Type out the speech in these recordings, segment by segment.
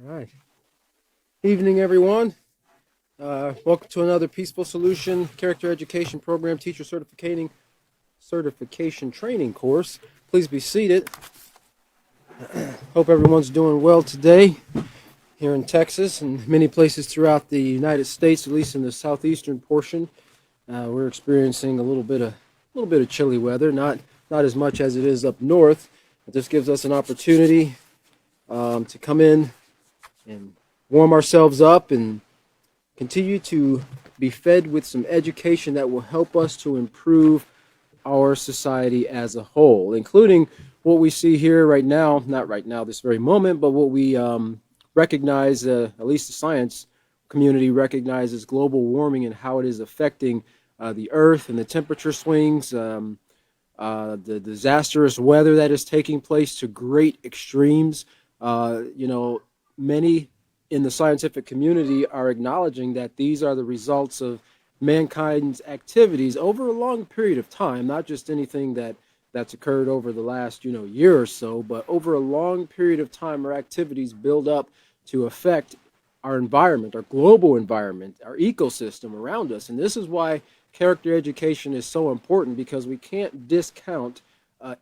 All right. Evening, everyone. Welcome to another Peaceful Solution Character Education Program Teacher Certification Training course. Please be seated. Hope everyone's doing well today here in Texas and many places throughout the United States, at least in the southeastern portion. We're experiencing a little bit of chilly weather, not as much as it is up north. But this gives us an opportunity to come in and warm ourselves up and continue to be fed with some education that will help us to improve our society as a whole, including what we see here right now, not right now, this very moment, but what we recognize, at least the science community recognizes global warming and how it is affecting the earth and the temperature swings, the disastrous weather that is taking place to great extremes. Many in the scientific community are acknowledging that these are the results of mankind's activities over a long period of time, not just anything that's occurred over the last year or so, but over a long period of time, our activities build up to affect our environment, our global environment, our ecosystem around us. And this is why character education is so important, because we can't discount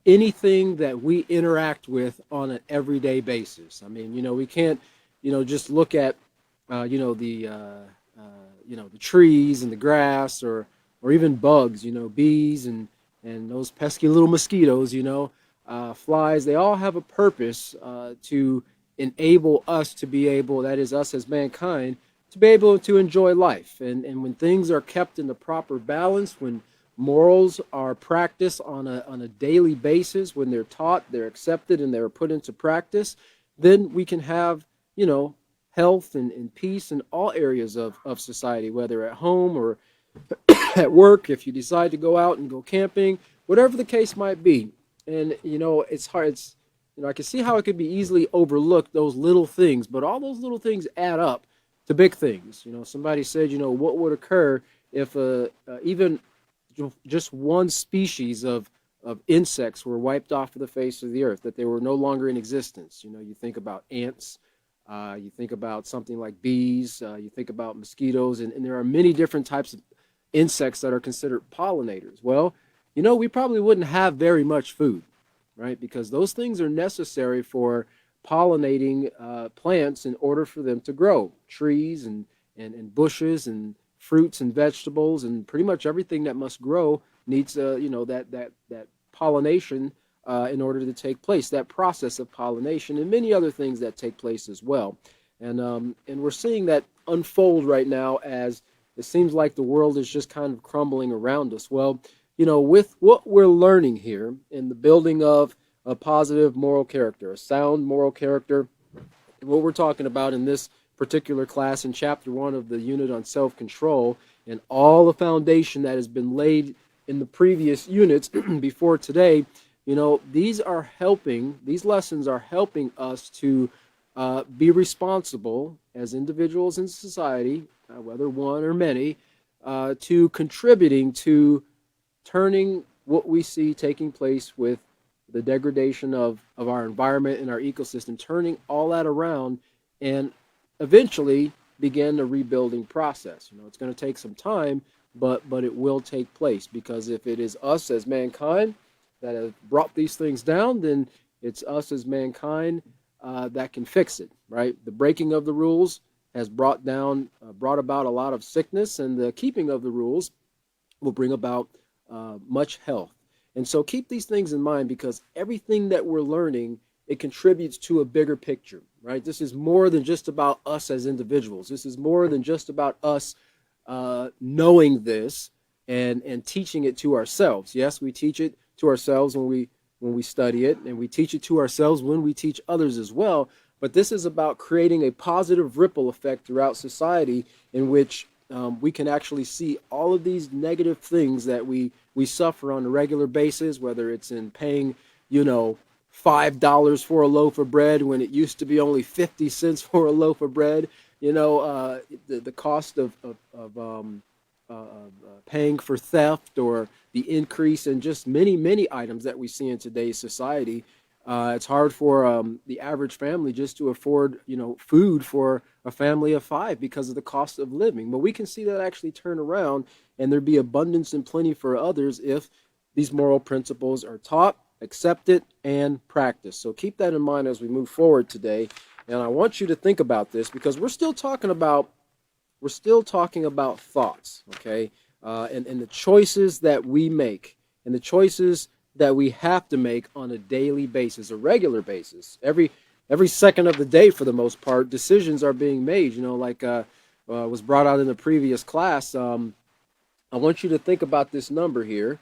anything that we interact with on an everyday basis. I mean, we can't, just look at, the trees and the grass, or even bugs, bees and those pesky little mosquitoes, flies. They all have a purpose to enable us to be able, that is us as mankind, to be able to enjoy life. And when things are kept in the proper balance, when morals are practiced on a daily basis, when they're taught, they're accepted, and they're put into practice, then we can have, health and peace in all areas of society, whether at home or at work, if you decide to go out and go camping, whatever the case might be. And it's hard. I can see how it could be easily overlooked, those little things, but all those little things add up to big things. Somebody said, what would occur if even just one species of insects were wiped off of the face of the earth, that they were no longer in existence. You think about ants, you think about something like bees, you think about mosquitoes, and there are many different types of insects that are considered pollinators. Well, we probably wouldn't have very much food, right? Because those things are necessary for pollinating plants in order for them to grow. Trees and bushes and fruits and vegetables and pretty much everything that must grow needs that pollination in order to take place. That process of pollination and many other things that take place as well. And we're seeing that unfold right now as it seems like the world is just kind of crumbling around us. Well, with what we're learning here in the building of a positive moral character, a sound moral character, what we're talking about in this particular class in chapter 1 of the unit on self-control, and all the foundation that has been laid in the previous units before today, these lessons are helping us to be responsible as individuals in society, whether one or many, to contributing to turning what we see taking place with the degradation of our environment and our ecosystem, turning all that around and eventually begin a rebuilding process. It's going to take some time, but it will take place, because if it is us as mankind that have brought these things down, then it's us as mankind that can fix it, right? The breaking of the rules has brought about a lot of sickness, and the keeping of the rules will bring about much health. And so keep these things in mind, because everything that we're learning, it contributes to a bigger picture, right? This is more than just about us as individuals. This is more than just about us knowing this and teaching it to ourselves. Yes, we teach it to ourselves when we study it, and we teach it to ourselves when we teach others as well. But this is about creating a positive ripple effect throughout society, in which we can actually see all of these negative things that we suffer on a regular basis, whether it's in paying, $5 for a loaf of bread when it used to be only 50 cents for a loaf of bread. The cost of paying for theft, or the increase in just many items that we see in today's society. It's hard for the average family just to afford, food for a family of five because of the cost of living. But we can see that actually turn around, and there be abundance and plenty for others if these moral principles are taught, accepted, and practiced. So keep that in mind as we move forward today. And I want you to think about this because we're still talking about thoughts, okay, and the choices that we make, and the choices that we have to make on a daily basis, a regular basis, every second of the day for the most part. Decisions are being made. Like was brought out in the previous class. I want you to think about this number here: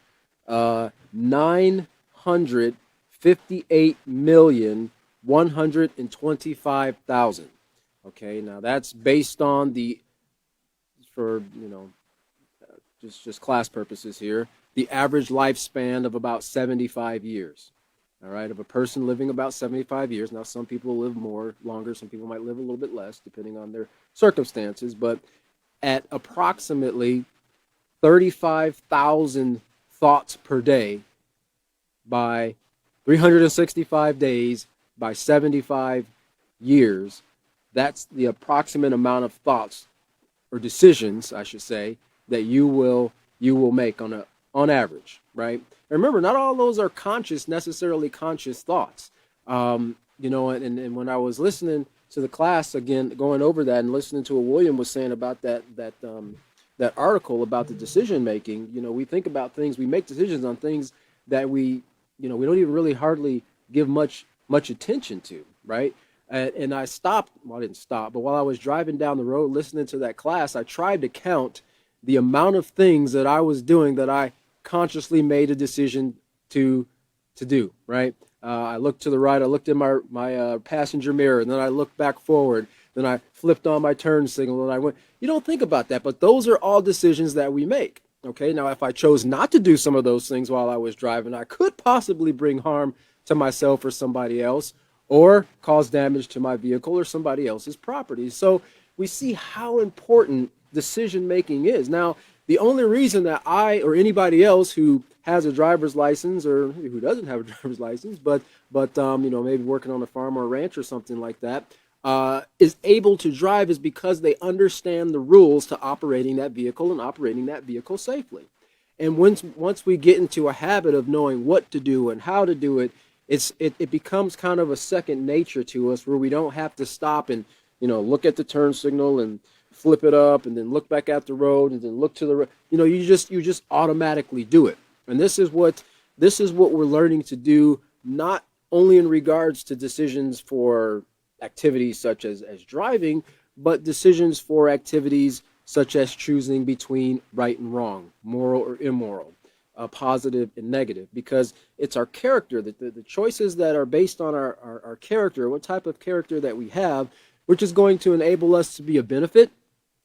958,125,000. Okay, now that's based on for just class purposes here, the average lifespan of about 75 years. All right, of a person living about 75 years. Now, some people live more, longer. Some people might live a little bit less, depending on their circumstances. But at approximately 35,000 thoughts per day by 365 days by 75 years, that's the approximate amount of thoughts or decisions, I should say, that you will make on average, right? And remember, not all those are necessarily conscious thoughts. And when I was listening to the class again, going over that and listening to what William was saying about that article about the decision making, we think about things, we make decisions on things that we don't even really hardly give much attention to, right? And I stopped. Well, I didn't stop, but while I was driving down the road listening to that class, I tried to count the amount of things that I was doing that I consciously made a decision to do. Right? I looked to the right. I looked in my passenger mirror, and then I looked back forward. Then I flipped on my turn signal, and I went. You don't think about that, but those are all decisions that we make. Okay. Now, if I chose not to do some of those things while I was driving, I could possibly bring harm to myself or somebody else, or cause damage to my vehicle or somebody else's property. So we see how important decision making is. Now, the only reason that I or anybody else who has a driver's license or who doesn't have a driver's license, but maybe working on a farm or a ranch or something like that, is able to drive is because they understand the rules to operating that vehicle and operating that vehicle safely. And once we get into a habit of knowing what to do and how to do it, it becomes kind of a second nature to us, where we don't have to stop and look at the turn signal and flip it up and then look back at the road and then look to the road. You just automatically do it. And this is what we're learning to do, not only in regards to decisions for activities such as driving, but decisions for activities such as choosing between right and wrong, moral or immoral, positive and negative, because it's our character, the choices that are based on our character, what type of character that we have, which is going to enable us to be a benefit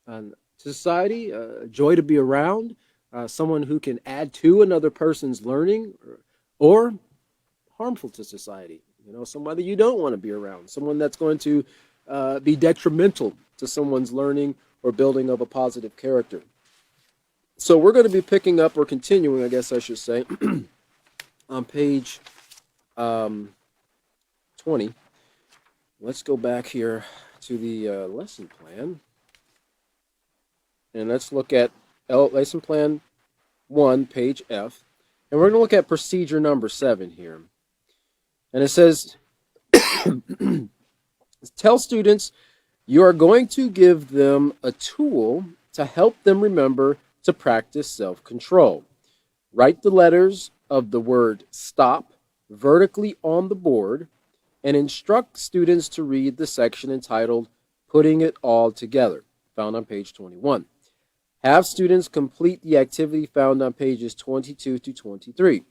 to society, a joy to be around, someone who can add to another person's learning, or harmful to society. Somebody you don't want to be around, someone that's going to be detrimental to someone's learning or building of a positive character. So we're going to be picking up, or continuing, I guess I should say, on page 20. Let's go back here to the lesson plan. And let's look at lesson plan 1, page F. And we're going to look at procedure number 7 here. And it says, tell students you are going to give them a tool to help them remember to practice self-control. Write the letters of the word stop vertically on the board and instruct students to read the section entitled Putting It All Together, found on page 21. Have students complete the activity found on pages 22 to 23.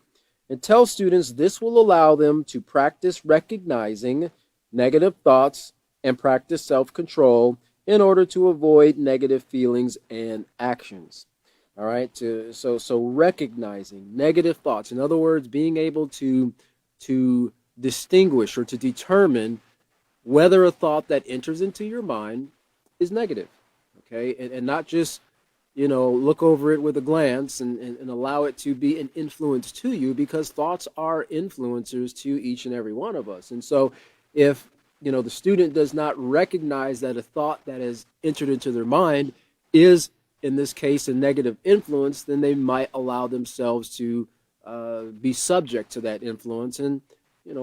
And tell students this will allow them to practice recognizing negative thoughts and practice self-control in order to avoid negative feelings and actions. All right, so recognizing negative thoughts. In other words, being able to distinguish or to determine whether a thought that enters into your mind is negative, okay, and not just look over it with a glance and allow it to be an influence to you, because thoughts are influencers to each and every one of us. And so if, the student does not recognize that a thought that has entered into their mind is, in this case, a negative influence, then they might allow themselves to be subject to that influence and,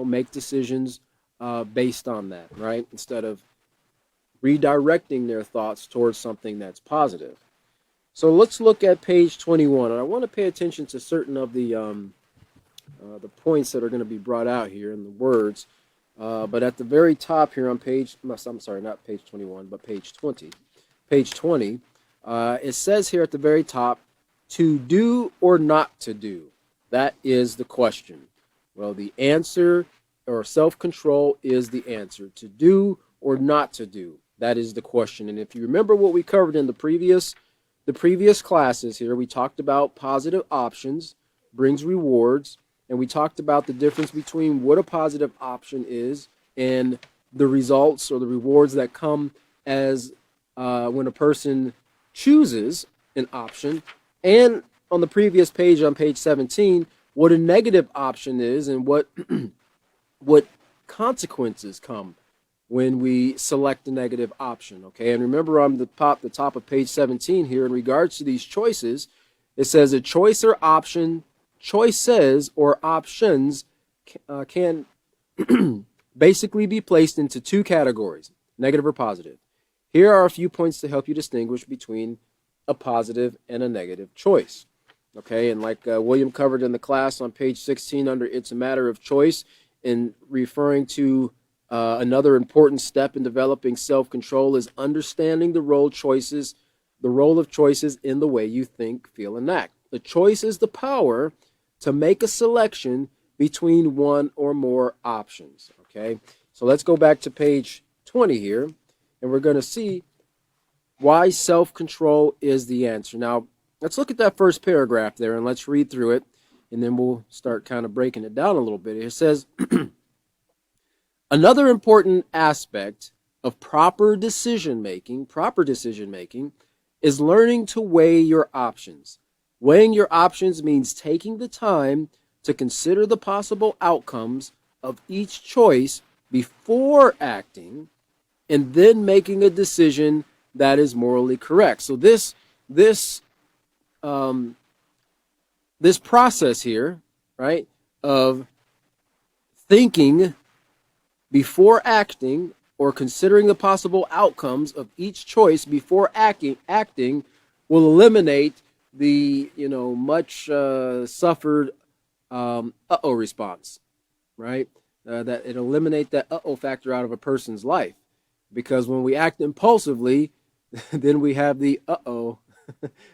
make decisions based on that, right? Instead of redirecting their thoughts towards something that's positive. So let's look at page 21, and I want to pay attention to certain of the points that are going to be brought out here in the words. But at the very top here on page, I'm sorry, not page 21, but page 20. Page 20, it says here at the very top, to do or not to do. That is the question. Well, the answer, or self-control, is the answer. To do or not to do. That is the question. And if you remember what we covered in the previous classes here, we talked about positive options brings rewards, and we talked about the difference between what a positive option is and the results or the rewards that come as when a person chooses an option. And on the previous page, on page 17, what a negative option is and what what consequences come when we select a negative option. Okay, and remember on the top of page 17 here, in regards to these choices, it says a choice or option, choices or options can basically be placed into two categories, negative or positive. Here are a few points to help you distinguish between a positive and a negative choice. Okay, and like William covered in the class on page 16 under It's a Matter of Choice, in referring to another important step in developing self-control is understanding the role of choices in the way you think, feel, and act. The choice is the power to make a selection between one or more options. Okay, so let's go back to page 20 here, and we're going to see why self-control is the answer. Now, let's look at that first paragraph there, and let's read through it, and then we'll start kind of breaking it down a little bit. It says, another important aspect of proper decision making is learning to weigh your options. Weighing your options means taking the time to consider the possible outcomes of each choice before acting, and then making a decision that is morally correct. So this process here, right, of thinking before acting, or considering the possible outcomes of each choice before acting will eliminate the much suffered uh-oh response, right? That it eliminate that uh-oh factor out of a person's life, because when we act impulsively, then we have the uh-oh.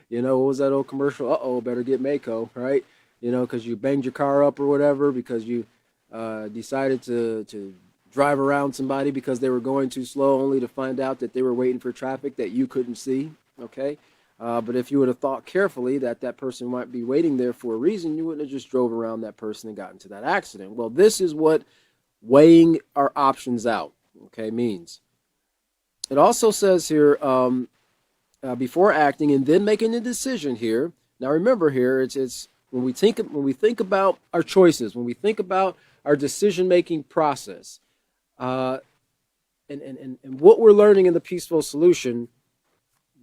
What was that old commercial? Uh-oh, better get Mako, right? Because you banged your car up or whatever, because you decided to drive around somebody because they were going too slow, only to find out that they were waiting for traffic that you couldn't see, okay? But if you would have thought carefully that that person might be waiting there for a reason, you wouldn't have just drove around that person and got into that accident. Well, this is what weighing our options out, okay, means. It also says here, before acting and then making a decision here. Now remember here, it's when we think about our choices, when we think about our decision-making process, and what we're learning in the Peaceful Solution,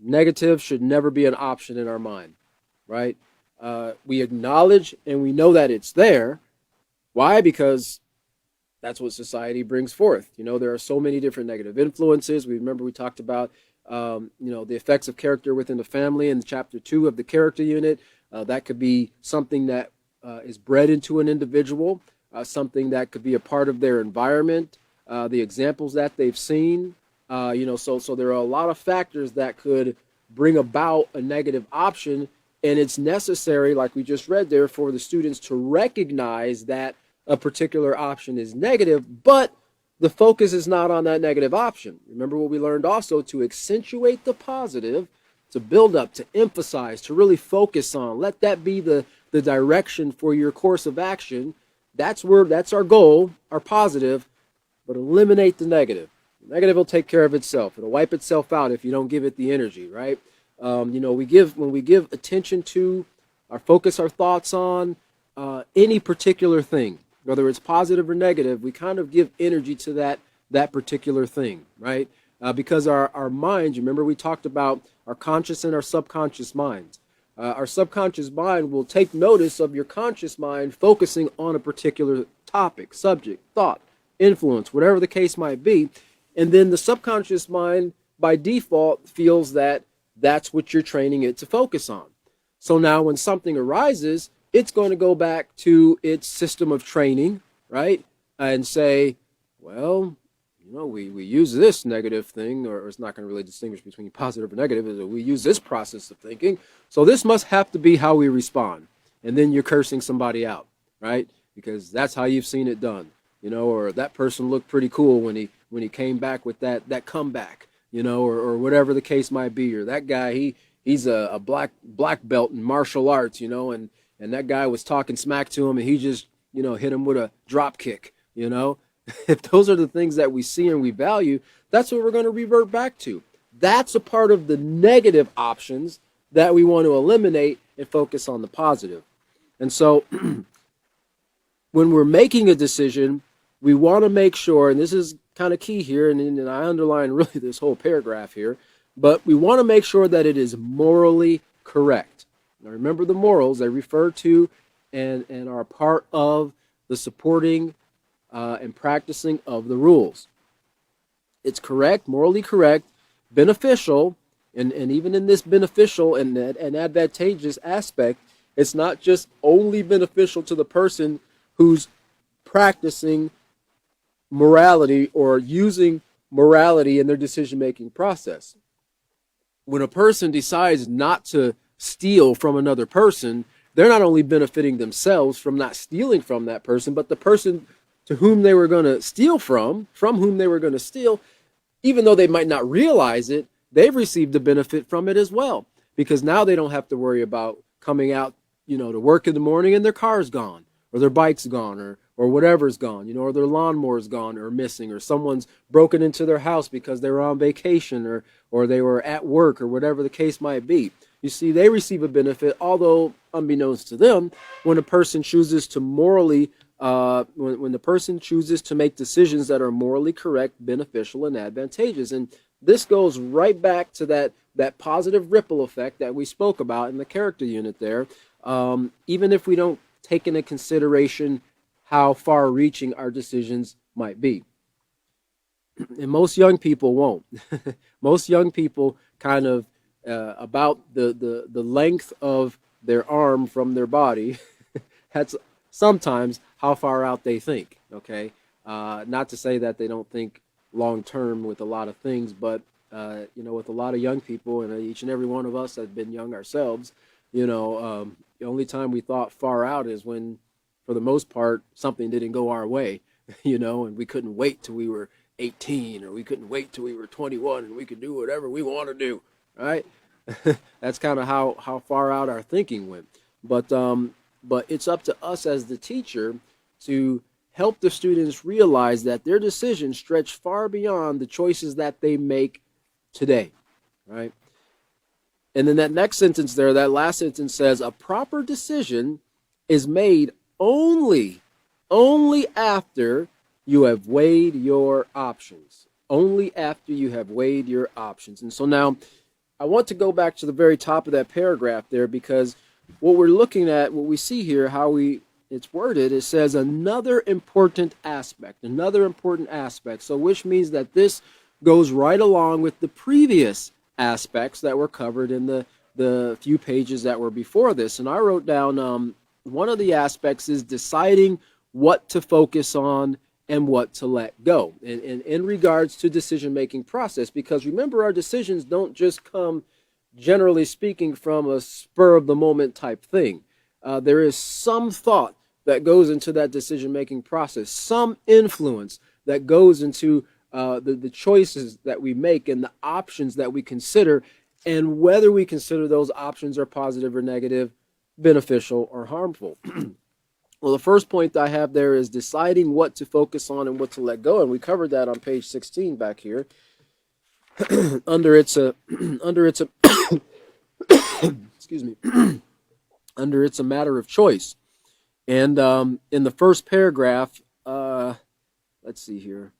negative should never be an option in our mind, right? We acknowledge and we know that it's there. Why? Because that's what society brings forth. There are so many different negative influences. We talked about the effects of character within the family in chapter 2 of the character unit. That could be something that is bred into an individual, something that could be a part of their environment, the examples that they've seen. So there are a lot of factors that could bring about a negative option, and it's necessary, like we just read there, for the students to recognize that a particular option is negative, but the focus is not on that negative option. Remember what we learned also, to accentuate the positive, to build up, to emphasize, to really focus on. Let that be the direction for your course of action. That's our goal, our positive, but eliminate the negative. The negative will take care of itself. It'll wipe itself out if you don't give it the energy, right? When we give attention to, our focus our thoughts on any particular thing, whether it's positive or negative, we kind of give energy to that particular thing, right? Because our minds, remember we talked about our conscious and our subconscious minds. Our subconscious mind will take notice of your conscious mind focusing on a particular topic, subject, thought, influence, whatever the case might be. And then the subconscious mind, by default, feels that that's what you're training it to focus on. So now when something arises, it's going to go back to its system of training, right? And say, well, we use this negative thing, or it's not going to really distinguish between positive or negative, is that we use this process of thinking. So this must have to be how we respond. And then you're cursing somebody out, right? Because that's how you've seen it done, or that person looked pretty cool when he came back with that comeback, or whatever the case might be, or that guy, he's a black belt in martial arts, and that guy was talking smack to him and he just, hit him with a drop kick, If those are the things that we see and we value, that's what we're going to revert back to. That's a part of the negative options that we want to eliminate and focus on the positive. And so when we're making a decision, we want to make sure, and this is kind of key here, and I underline really this whole paragraph here, but we want to make sure that it is morally correct. Now remember, the morals, they refer to and are part of the supporting and practicing of the rules. It's correct, morally correct, beneficial, and even in this beneficial and advantageous aspect, it's not just only beneficial to the person who's practicing morality or using morality in their decision-making process. When a person decides not to steal from another person, they're not only benefiting themselves from not stealing from that person, but the person to whom they were going to steal from whom they were going to steal, even though they might not realize it, they've received a benefit from it as well. Because now they don't have to worry about coming out, to work in the morning and their car's gone, or their bike's gone, or whatever's gone, or their lawnmower's gone or missing, or someone's broken into their house because they were on vacation or they were at work, or whatever the case might be. You see, they receive a benefit, although unbeknownst to them, when a person chooses to morally when the person chooses to make decisions that are morally correct, beneficial, and advantageous. And this goes right back to that positive ripple effect that we spoke about in the character unit there. Even if we don't take into consideration how far-reaching our decisions might be. And most young people won't. Most young people kind of, about the length of their arm from their body, that's sometimes how far out they think, okay? Not to say that they don't think long-term with a lot of things, but, with a lot of young people, and each and every one of us have been young ourselves, the only time we thought far out is when, for the most part, something didn't go our way, and we couldn't wait till we were 18, or we couldn't wait till we were 21, and we could do whatever we want to do, right? That's kind of how far out our thinking went. But it's up to us as the teacher to help the students realize that their decisions stretch far beyond the choices that they make today, right? And then that next sentence there, that last sentence says, a proper decision is made only after you have weighed your options. Only after you have weighed your options. And so now I want to go back to the very top of that paragraph there, because what we're looking at, what we see here, it's worded, it says another important aspect. So which means that this goes right along with the previous aspects that were covered in the few pages that were before this. And I wrote down one of the aspects is deciding what to focus on and what to let go in regards to decision-making process. Because remember, our decisions don't just come, generally speaking, from a spur-of-the-moment type thing. There is some thought that goes into that decision-making process, some influence that goes into the choices that we make and the options that we consider, and whether we consider those options are positive or negative, beneficial or harmful. Well, the first point I have there is deciding what to focus on and what to let go, and we covered that on page 16 back here. under its excuse me, under it's a matter of choice. And in the first paragraph, let's see here.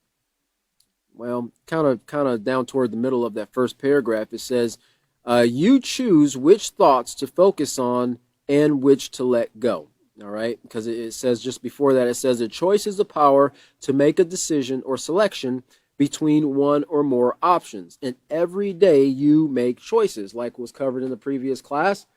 Well, kind of down toward the middle of that first paragraph, it says, "You choose which thoughts to focus on and which to let go." All right, because it says just before that, it says, "A choice is the power to make a decision or selection between one or more options, and every day you make choices." Like was covered in the previous class,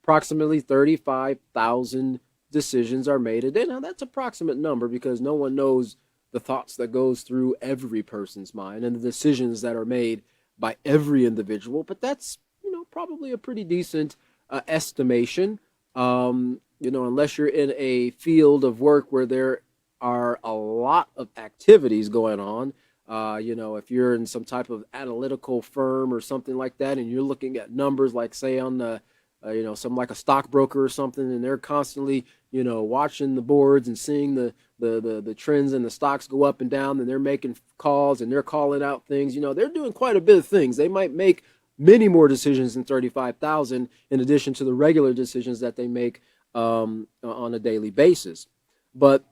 approximately 35,000 decisions are made a day. Now that's approximate number because no one knows the thoughts that goes through every person's mind and the decisions that are made by every individual, but that's, probably a pretty decent estimation. Unless you're in a field of work where there are a lot of activities going on. If you're in some type of analytical firm or something like that, and you're looking at numbers, like say on the some like a stockbroker or something, and they're constantly, watching the boards and seeing the trends and the stocks go up and down, and they're making calls and they're calling out things. They're doing quite a bit of things. They might make many more decisions than 35,000 in addition to the regular decisions that they make on a daily basis. But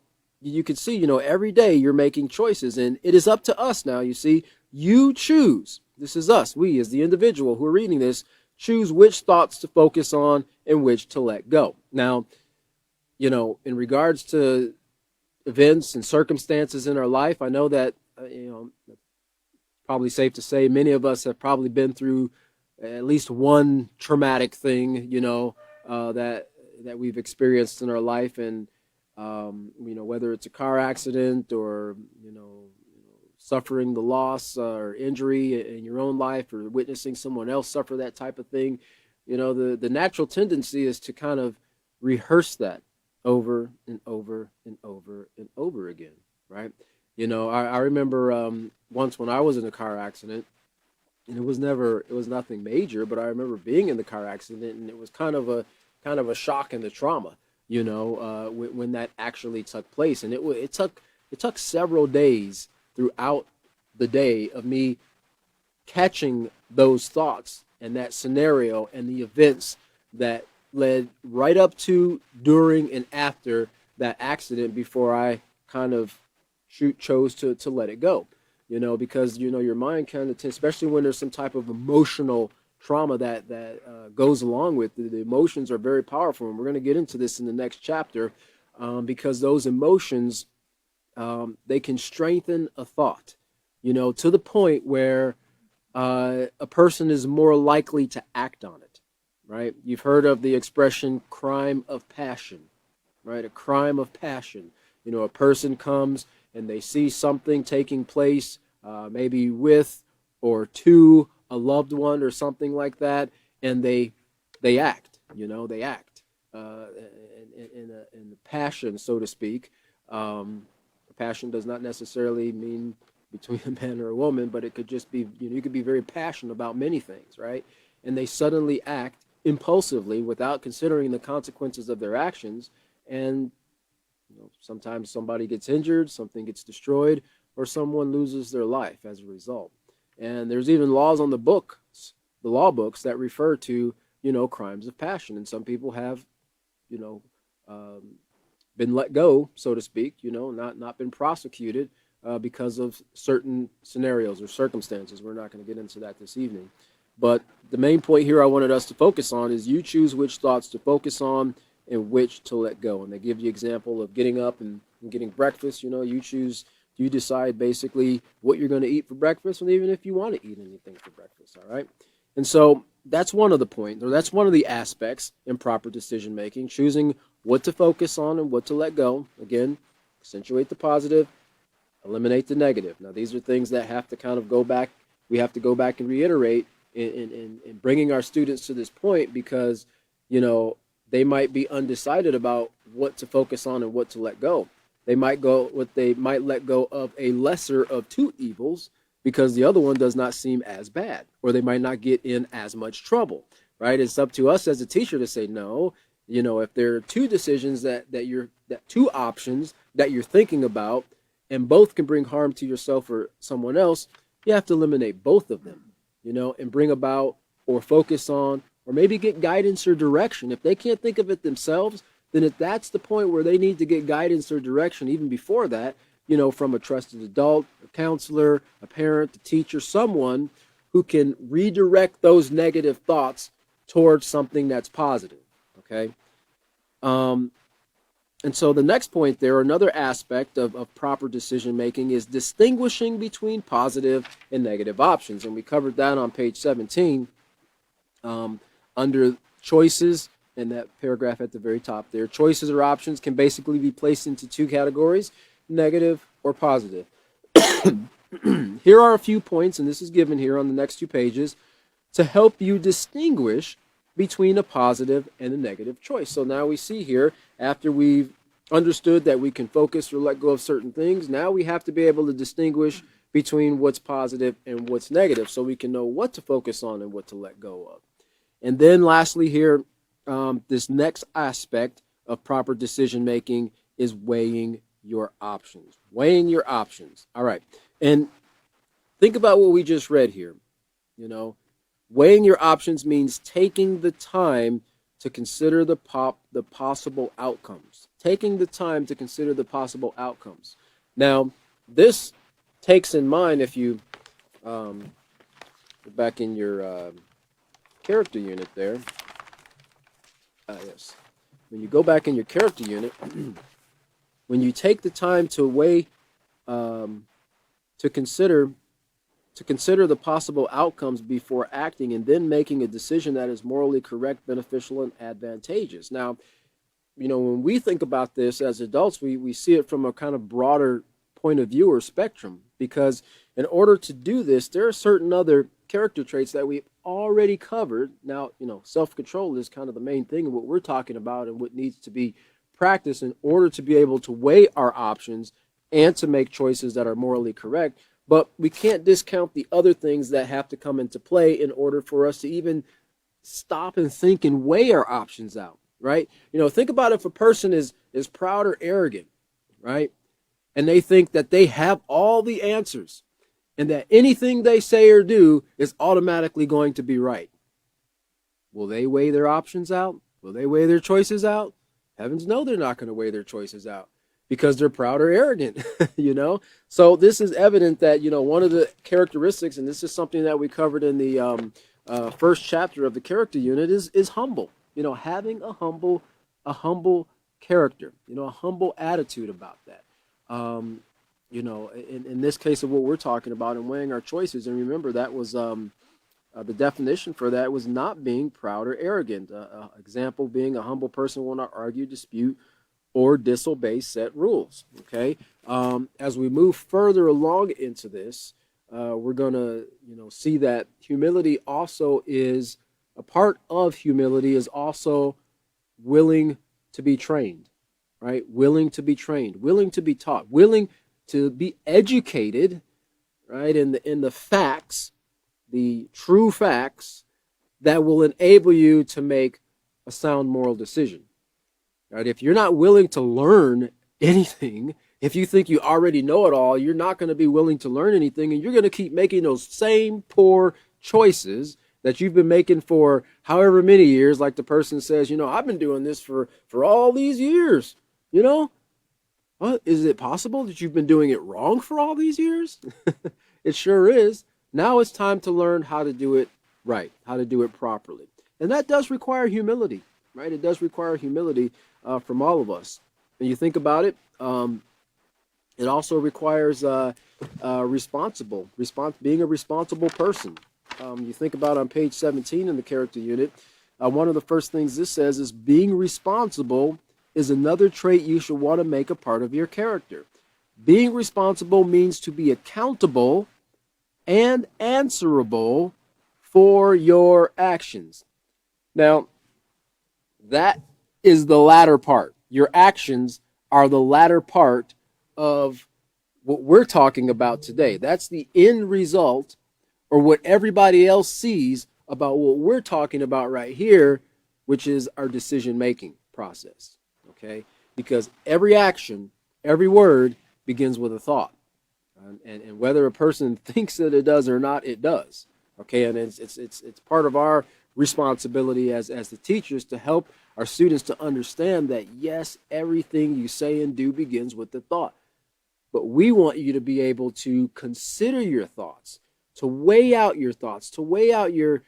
you can see, every day you're making choices, and it is up to us now. You see, you choose. This is us, we as the individual who are reading this, choose which thoughts to focus on and which to let go. Now, in regards to events and circumstances in our life, I know that, probably safe to say many of us have probably been through at least one traumatic thing, that we've experienced in our life. And, whether it's a car accident or, suffering the loss or injury in your own life or witnessing someone else suffer that type of thing, the natural tendency is to kind of rehearse that over and over and over and over again, right? I remember once when I was in a car accident, and it was nothing major, but I remember being in the car accident, and it was kind of a shock and the trauma, when that actually took place, and it took several days throughout the day of me catching those thoughts and that scenario and the events that led right up to, during, and after that accident before I kind of chose to let it go. Because your mind kind of, especially when there's some type of emotional trauma that goes along with it, the emotions are very powerful, and we're going to get into this in the next chapter, because those emotions, they can strengthen a thought, to the point where a person is more likely to act on it, right? You've heard of the expression crime of passion, right? A crime of passion. A person comes and they see something taking place, maybe with or to a loved one or something like that, and they act, they act in the passion, so to speak. Passion does not necessarily mean between a man or a woman, but it could just be, you could be very passionate about many things, right? And they suddenly act impulsively without considering the consequences of their actions. And sometimes somebody gets injured, something gets destroyed, or someone loses their life as a result. And there's even laws on the law books that refer to, crimes of passion. And some people have, been let go, so to speak, not been prosecuted because of certain scenarios or circumstances. We're not going to get into that this evening. But the main point here I wanted us to focus on is you choose which thoughts to focus on and which to let go. And they give you example of getting up and getting breakfast. You decide basically what you're going to eat for breakfast, and even if you want to eat anything for breakfast, all right? And so that's one of the points, or that's one of the aspects in proper decision making, choosing what to focus on and what to let go. Again, accentuate the positive, eliminate the negative. Now, these are things that have to kind of go back. We have to go back and reiterate in bringing our students to this point, because, they might be undecided about what to focus on and what to let go. They might let go of a lesser of two evils because the other one does not seem as bad, or they might not get in as much trouble, right? It's up to us as a teacher to say, no, if there are two decisions that two options that you're thinking about, and both can bring harm to yourself or someone else, you have to eliminate both of them, and bring about or focus on or maybe get guidance or direction. If they can't think of it themselves, then if that's the point where they need to get guidance or direction, even before that, from a trusted adult, a counselor, a parent, a teacher, someone who can redirect those negative thoughts towards something that's positive. Okay. And so the next point there, another aspect of proper decision making is distinguishing between positive and negative options. And we covered that on page 17 under choices, in that paragraph at the very top there. Choices or options can basically be placed into two categories, negative or positive. Here are a few points, and this is given here on the next two pages, to help you distinguish between a positive and a negative choice. So now we see here, after we've understood that we can focus or let go of certain things, now we have to be able to distinguish between what's positive and what's negative so we can know what to focus on and what to let go of. And then lastly here, this next aspect of proper decision making is weighing your options. Weighing your options. All right. And think about what we just read here. Weighing your options means taking the time to consider the possible outcomes. Taking the time to consider the possible outcomes. Now, this takes in mind, if you go back in your character unit there. Yes. When you go back in your character unit, when you take the time to weigh, to consider the possible outcomes before acting and then making a decision that is morally correct, beneficial, and advantageous. Now, when we think about this as adults, we see it from a kind of broader point of view or spectrum, because in order to do this, there are certain other character traits that we've already covered. Now, self-control is kind of the main thing of what we're talking about and what needs to be practiced in order to be able to weigh our options and to make choices that are morally correct. But we can't discount the other things that have to come into play in order for us to even stop and think and weigh our options out, right? Think about if a person is proud or arrogant, right? And they think that they have all the answers and that anything they say or do is automatically going to be right. Will they weigh their options out? Will they weigh their choices out? Heavens no, they're not going to weigh their choices out because they're proud or arrogant, So this is evident that, one of the characteristics, and this is something that we covered in the first chapter of the character unit, is humble. Having a humble character, a humble attitude about that. In this case of what we're talking about and weighing our choices, and remember that was the definition for that was not being proud or arrogant. Example being a humble person will not argue, dispute, or disobey set rules. Okay. As we move further along into this, we're going to see that humility also is a part of humility is also willing to be trained, right? Willing to be trained, willing to be taught, willing to be educated, right? In the facts, the true facts that will enable you to make a sound moral decision. Right? If you're not willing to learn anything, if you think you already know it all, you're not going to be willing to learn anything, and you're going to keep making those same poor choices that you've been making for however many years. Like the person says, I've been doing this for all these years. What? Is it possible that you've been doing it wrong for all these years? It sure is. Now it's time to learn how to do it right, how to do it properly. And that does require humility, right? It does require humility from all of us. When you think about it, it also requires being a responsible person. You think about on page 17 in the character unit, one of the first things this says is being responsible is another trait you should want to make a part of your character. Being responsible means to be accountable and answerable for your actions. Now, that is the latter part. Your actions are the latter part of what we're talking about today. That's the end result, or what everybody else sees about what we're talking about right here, which is our decision-making process, okay? Because every action, every word begins with a thought. And whether a person thinks that it does or not, it does, okay? And it's part of our responsibility as the teachers to help our students to understand that yes, everything you say and do begins with the thought. But we want you to be able to consider your thoughts, to weigh out your thoughts, to weigh out your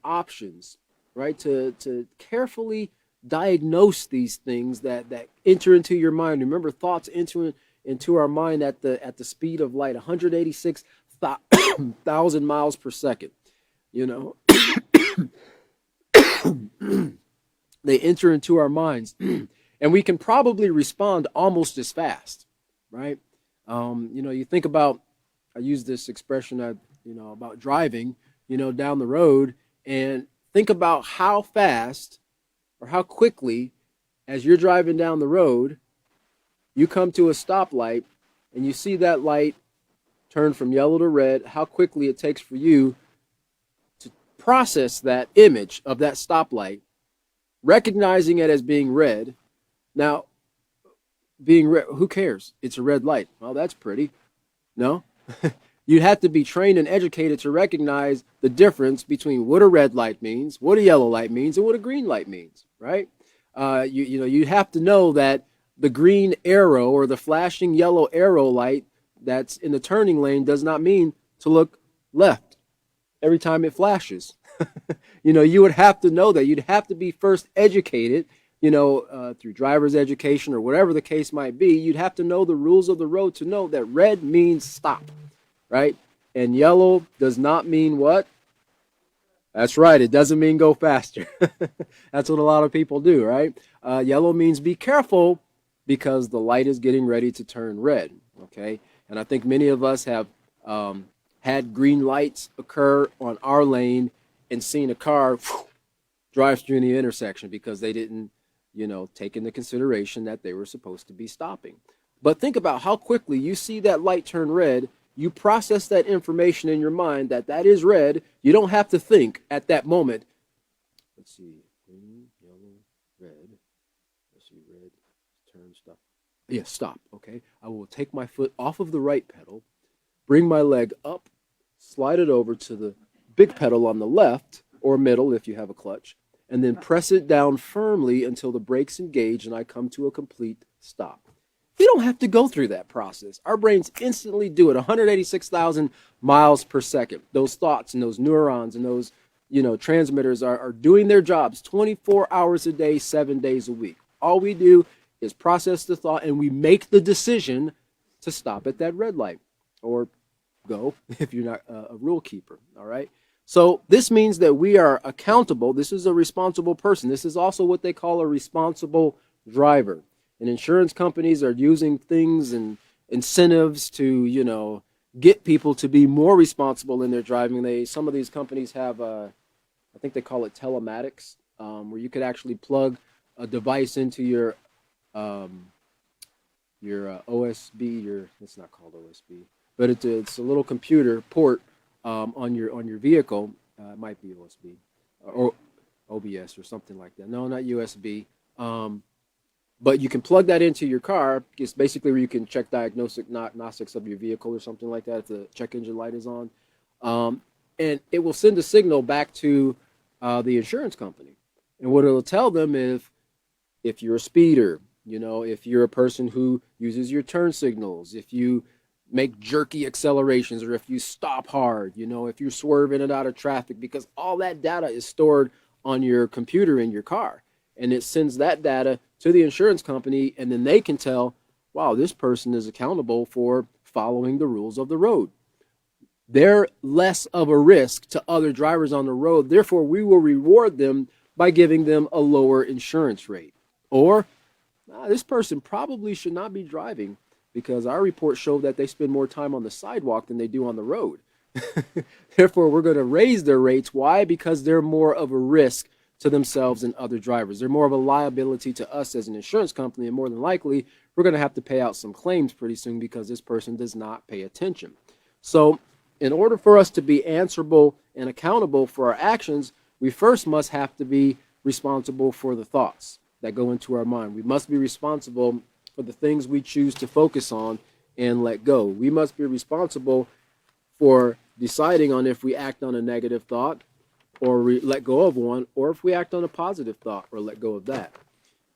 options, right? To carefully diagnose these things that enter into your mind. Remember, thoughts enter into our mind at the speed of light, 186,000 miles per second. You know, they enter into our minds, and we can probably respond almost as fast, right? You think about, I use this expression, about driving, down the road, and think about how fast or how quickly, as you're driving down the road, you come to a stoplight and you see that light turn from yellow to red, how quickly it takes for you to process that image of that stoplight, recognizing it as being red. Now, being red, who cares? It's a red light. Well, that's pretty. No? You'd have to be trained and educated to recognize the difference between what a red light means, what a yellow light means, and what a green light means, right? You have to know that the green arrow or the flashing yellow arrow light that's in the turning lane does not mean to look left every time it flashes. You would have to know that. You'd have to be first educated, through driver's education or whatever the case might be. You'd have to know the rules of the road to know that red means stop, right? And yellow does not mean what? That's right. It doesn't mean go faster. That's what a lot of people do, right? Yellow means be careful because the light is getting ready to turn red, okay? And I think many of us have had green lights occur on our lane and seen a car drive through the intersection because they didn't, take into consideration that they were supposed to be stopping. But think about how quickly you see that light turn red. You process that information in your mind that is red. You don't have to think at that moment. Let's see, green, yellow, red. Let's see, red, turn, stop. Yeah, stop, okay. I will take my foot off of the right pedal, bring my leg up, slide it over to the big pedal on the left, or middle if you have a clutch, and then press it down firmly until the brakes engage and I come to a complete stop. We don't have to go through that process. Our brains instantly do it, 186,000 miles per second. Those thoughts and those neurons and those, transmitters are doing their jobs 24 hours a day, 7 days a week. All we do is process the thought and we make the decision to stop at that red light or go if you're not a rule keeper, all right? So this means that we are accountable. This is a responsible person. This is also what they call a responsible driver. And insurance companies are using things and incentives to, get people to be more responsible in their driving. Some of these companies have, I think they call it telematics, where you could actually plug a device into your OSB. It's not called OSB, but it's a little computer port on your vehicle. It might be OSB or OBS or something like that. No, not USB. But you can plug that into your car. It's basically where you can check diagnostics of your vehicle or something like that if the check engine light is on. And it will send a signal back to the insurance company. And what it'll tell them if you're a speeder, if you're a person who uses your turn signals, if you make jerky accelerations, or if you stop hard, if you swerve in and out of traffic, because all that data is stored on your computer in your car. And it sends that data to the insurance company, and then they can tell, wow, this person is accountable for following the rules of the road. They're less of a risk to other drivers on the road. Therefore, we will reward them by giving them a lower insurance rate. Or, this person probably should not be driving because our reports show that they spend more time on the sidewalk than they do on the road. Therefore, we're going to raise their rates. Why? Because they're more of a risk to themselves and other drivers. They're more of a liability to us as an insurance company, and more than likely, we're going to have to pay out some claims pretty soon because this person does not pay attention. So in order for us to be answerable and accountable for our actions, we first must have to be responsible for the thoughts that go into our mind. We must be responsible for the things we choose to focus on and let go. We must be responsible for deciding on if we act on a negative thought or let go of one, or if we act on a positive thought or let go of that.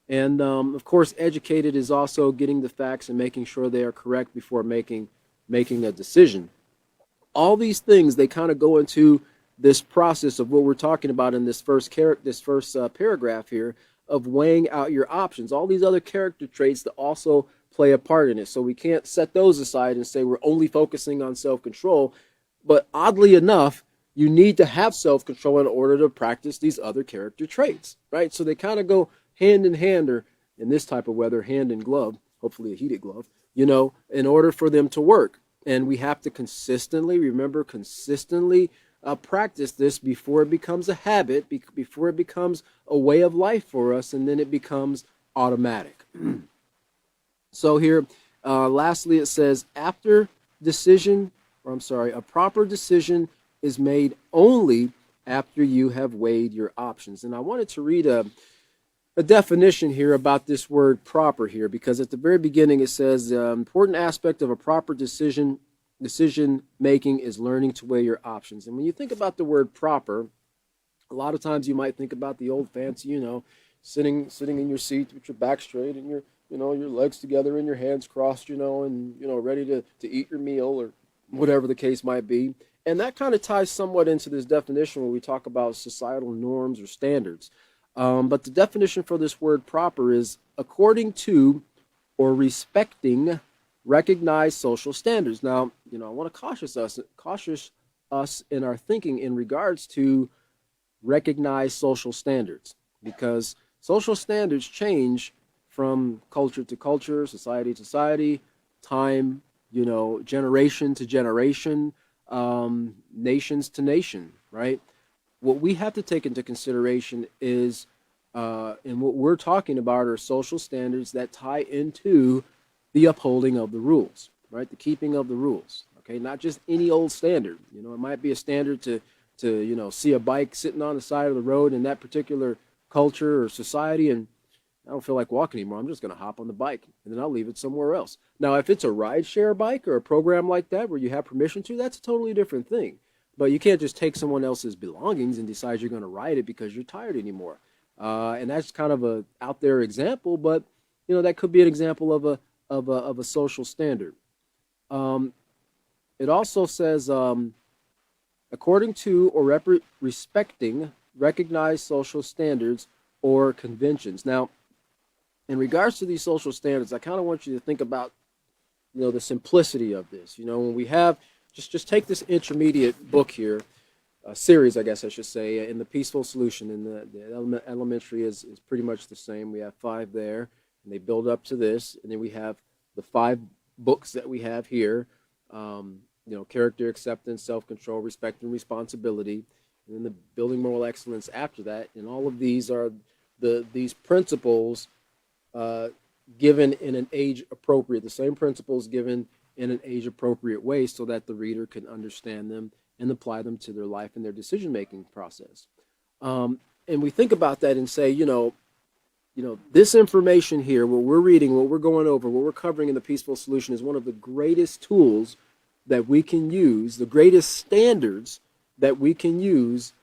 And of course, educated is also getting the facts and making sure they are correct before making a decision. All these things, they kind of go into this process of what we're talking about in this first paragraph here, of weighing out your options. All these other character traits that also play a part in it. So we can't set those aside and say we're only focusing on self-control. But oddly enough, you need to have self-control in order to practice these other character traits, right? So they kind of go hand in hand, or in this type of weather, hand in glove, hopefully a heated glove, in order for them to work. And we have to consistently practice this before it becomes a habit, before it becomes a way of life for us, and then it becomes automatic. So here, lastly, it says, a proper decision is made only after you have weighed your options. And I wanted to read a definition here about this word proper here, because at the very beginning it says the important aspect of a proper decision making is learning to weigh your options. And when you think about the word proper, a lot of times you might think about the old fancy, sitting in your seat with your back straight and your legs together and your hands crossed, and ready to eat your meal or whatever the case might be. And that kind of ties somewhat into this definition when we talk about societal norms or standards. But the definition for this word proper is according to or respecting recognized social standards. Now, I want to cautious us in our thinking in regards to recognized social standards, because social standards change from culture to culture, society to society, time, generation to generation, nations to nation, right? What we have to take into consideration is, and what we're talking about are social standards that tie into the upholding of the rules, right? The keeping of the rules, okay? Not just any old standard. It might be a standard to see a bike sitting on the side of the road in that particular culture or society, and I don't feel like walking anymore. I'm just going to hop on the bike, and then I'll leave it somewhere else. Now, if it's a ride share bike or a program like that where you have permission to, that's a totally different thing. But you can't just take someone else's belongings and decide you're going to ride it because you're tired anymore. And that's kind of a out there example, but that could be an example of a social standard. It also says, according to or respecting recognized social standards or conventions. Now, in regards to these social standards, I kind of want you to think about, the simplicity of this. When we have, just take this intermediate book here, series, I guess I should say, in the Peaceful Solution. And the elementary is pretty much the same. We have 5 there, and they build up to this. And then we have the 5 books that we have here, character, acceptance, self-control, respect, and responsibility. And then the building moral excellence after that. And all of these are these principles given in an age appropriate, the same principles given in an age appropriate way, so that the reader can understand them and apply them to their life and their decision making process. And we think about that and say, this information here, what we're reading, what we're going over, what we're covering in the Peaceful Solution is one of the greatest tools that we can use, the greatest standards that we can use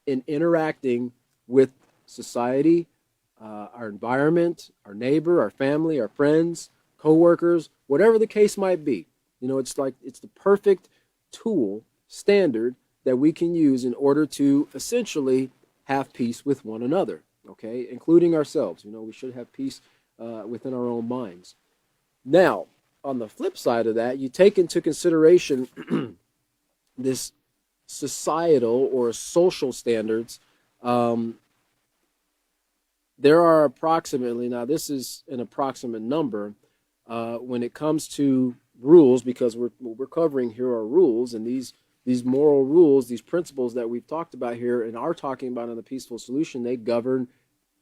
in interacting with society, our environment, our neighbor, our family, our friends, coworkers, whatever the case might be. It's the perfect tool, standard that we can use in order to essentially have peace with one another, okay, including ourselves. We should have peace within our own minds. Now, on the flip side of that, you take into consideration this societal or social standards. There are approximately, now this is an approximate number, when it comes to rules, because what we're covering here are rules, and these moral rules, these principles that we've talked about here and are talking about in the Peaceful Solution, they govern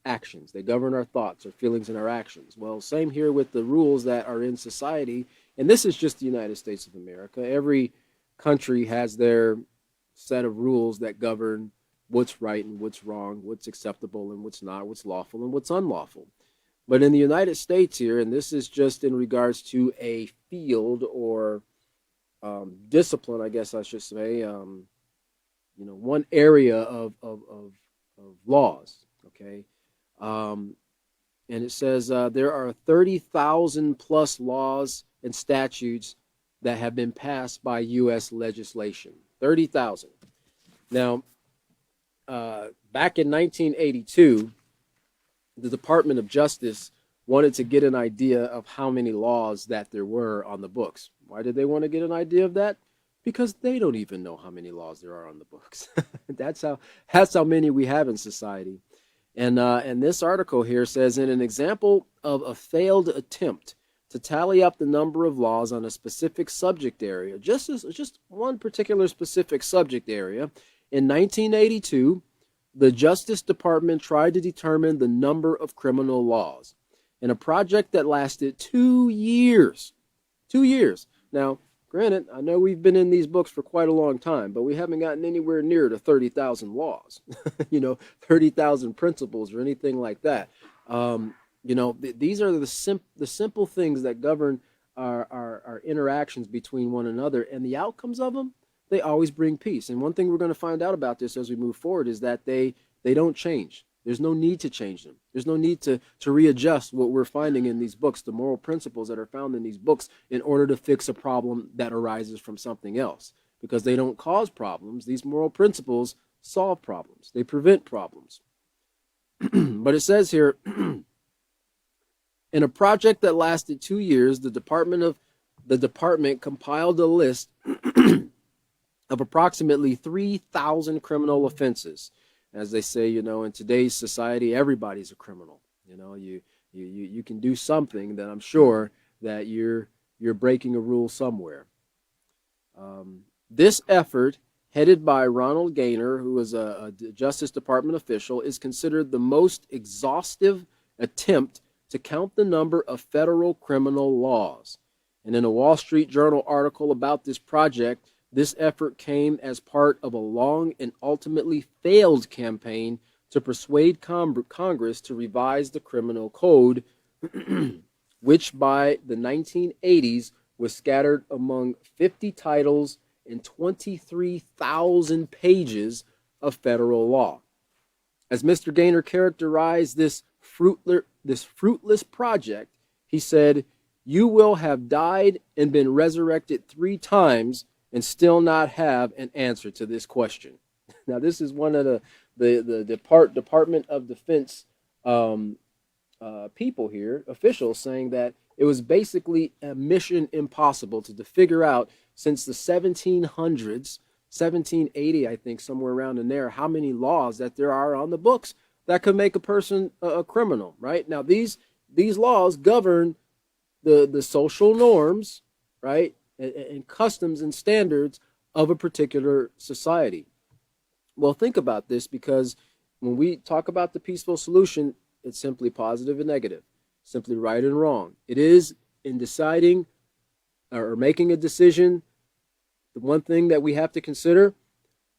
actions. They govern our thoughts, our feelings, and our actions. Well, same here with the rules that are in society, and this is just the United States of America. Every country has their set of rules that govern what's right and what's wrong, what's acceptable and what's not, what's lawful and what's unlawful. But in the United States here, and this is just in regards to a field or discipline, I guess I should say, one area of laws. Okay. Um, and it says there are 30,000 plus laws and statutes that have been passed by U.S. legislation. 30,000. Now, back in 1982, the Department of Justice wanted to get an idea of how many laws that there were on the books. Why did they want to get an idea of that? Because they don't even know how many laws there are on the books. that's how many we have in society. And this article here says, in an example of a failed attempt to tally up the number of laws on a specific subject area, just one particular specific subject area, in 1982, the Justice Department tried to determine the number of criminal laws in a project that lasted 2 years. 2 years. Now, granted, I know we've been in these books for quite a long time, but we haven't gotten anywhere near to 30,000 laws, 30,000 principles or anything like that. These are the simple things that govern our interactions between one another, and the outcomes of them, they always bring peace. And one thing we're going to find out about this as we move forward is that they don't change. There's no need to change them. There's no need to readjust what we're finding in these books, the moral principles that are found in these books, in order to fix a problem that arises from something else. Because they don't cause problems. These moral principles solve problems. They prevent problems. But it says here, in a project that lasted 2 years, the department compiled a list of approximately 3,000 criminal offenses. As they say, in today's society, everybody's a criminal. You can do something that I'm sure that you're breaking a rule somewhere. This effort, headed by Ronald Gaynor, who was a Justice Department official, is considered the most exhaustive attempt to count the number of federal criminal laws. And in a Wall Street Journal article about this project, this effort came as part of a long and ultimately failed campaign to persuade Congress to revise the criminal code, which by the 1980s was scattered among 50 titles and 23,000 pages of federal law. As Mr. Gaynor characterized this fruitless project, he said, "You will have died and been resurrected 3 times and still not have an answer to this question." Now, this is one of the Department of Defense people here, officials, saying that it was basically a mission impossible to figure out since the 1700s, 1780, I think, somewhere around in there, how many laws that there are on the books that could make a person a criminal, right? Now, these laws govern the social norms, right? And customs and standards of a particular society. Well, think about this, because when we talk about the peaceful solution, it's simply positive and negative, simply right and wrong. It is in deciding or making a decision, the one thing that we have to consider,